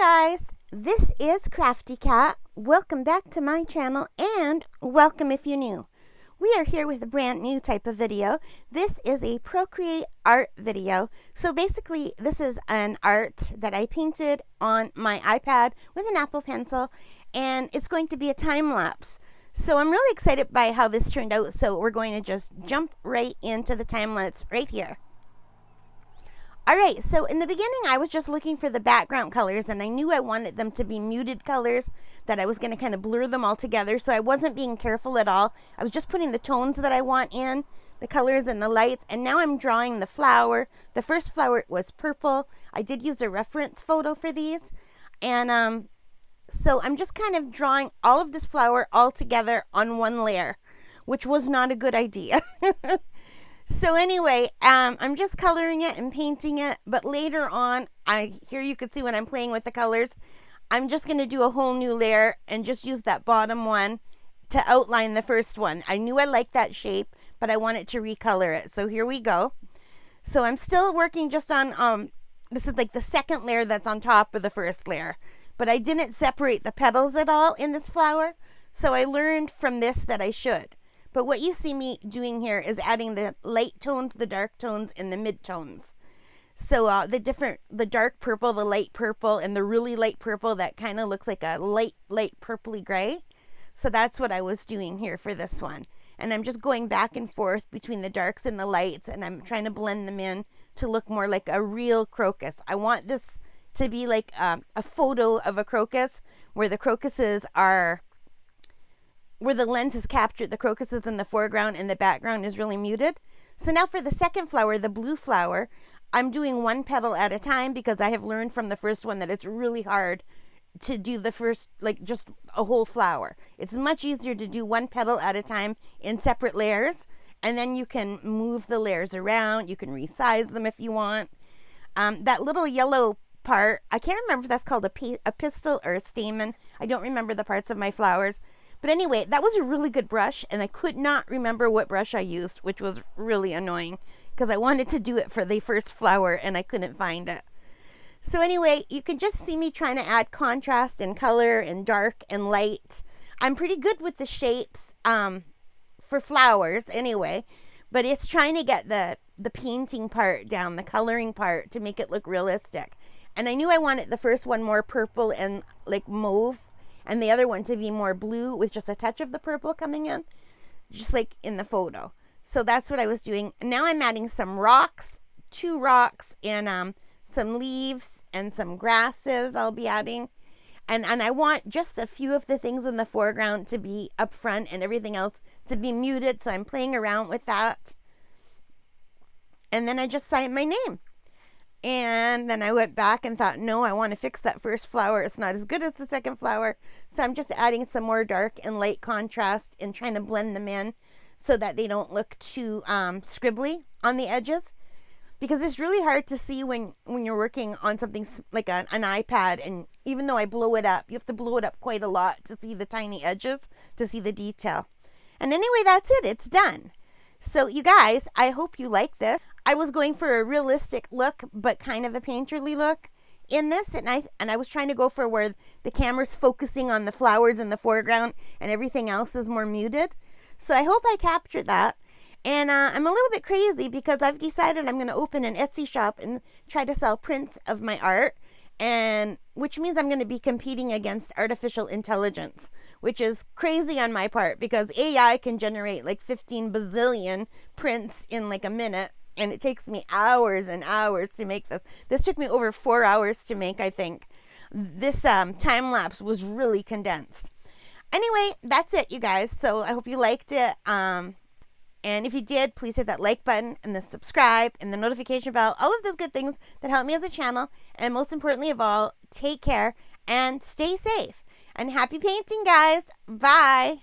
guys, this is Crafty Cat. Welcome back to my channel and welcome if you're new. We are here with a brand new type of video. This is a Procreate art video. So basically this is an art that I painted on my iPad with an Apple Pencil, and it's going to be a time lapse. So I'm really excited by how this turned out. So we're going to just jump right into the time lapse right here. Alright, so in the beginning I was just looking for the background colors, and I knew I wanted them to be muted colors, that I was going to kind of blur them all together, so I wasn't being careful at all. I was just putting the tones that I want in, the colors and the lights, and now I'm drawing the flower. The first flower was purple. I did use a reference photo for these, and so I'm just kind of drawing all of this flower all together on one layer, which was not a good idea. So anyway, I'm just coloring it and painting it, but later on, here you can see when I'm playing with the colors, I'm just going to do a whole new layer and just use that bottom one to outline the first one. I knew I liked that shape, but I wanted to recolor it. So here we go. So I'm still working just on, this is like the second layer that's on top of the first layer, but I didn't separate the petals at all in this flower. So I learned from this that I should. But what you see me doing here is adding the light tones, the dark tones, and the mid tones. So the dark purple, the light purple, and the really light purple that kind of looks like a light purpley gray. So that's what I was doing here for this one. And I'm just going back and forth between the darks and the lights, and I'm trying to blend them in to look more like a real crocus. I want this to be like a photo of a crocus, where the crocuses are... where the lens has captured the crocuses in the foreground and the background is really muted. So now for the second flower, the blue flower, I'm doing one petal at a time because I have learned from the first one that it's really hard to do the first, like just a whole flower. It's much easier to do one petal at a time in separate layers, and then you can move the layers around. You can resize them if you want. That little yellow part, I can't remember if that's called a pistil or a stamen. I don't remember the parts of my flowers. But anyway, that was a really good brush, and I could not remember what brush I used, which was really annoying because I wanted to do it for the first flower and I couldn't find it. So anyway, you can just see me trying to add contrast and color and dark and light. I'm pretty good with the shapes for flowers anyway, but it's trying to get the painting part down, the coloring part, to make it look realistic. And I knew I wanted the first one more purple and like mauve, and the other one to be more blue with just a touch of the purple coming in, just like in the photo. So that's what I was doing. Now I'm adding some rocks, 2 rocks, and some leaves and some grasses I'll be adding. And I want just a few of the things in the foreground to be up front and everything else to be muted. So I'm playing around with that. And then I just signed my name. And then I went back and thought, no, I want to fix that first flower. It's not as good as the second flower. So I'm just adding some more dark and light contrast and trying to blend them in so that they don't look too scribbly on the edges. Because it's really hard to see when you're working on something like an iPad. And even though I blow it up, you have to blow it up quite a lot to see the tiny edges, to see the detail. And anyway, that's it. It's done. So you guys, I hope you like this. I was going for a realistic look, but kind of a painterly look in this, and I was trying to go for where the camera's focusing on the flowers in the foreground and everything else is more muted. So I hope I captured that. And I'm a little bit crazy because I've decided I'm going to open an Etsy shop and try to sell prints of my art, and which means I'm going to be competing against artificial intelligence, which is crazy on my part because AI can generate like 15 bazillion prints in like a minute. And it takes me hours and hours to make this. This took me over 4 hours to make, I think. This time lapse was really condensed. Anyway, that's it, you guys. So I hope you liked it. And if you did, please hit that like button and the subscribe and the notification bell. All of those good things that help me as a channel. And most importantly of all, take care and stay safe. And happy painting, guys. Bye.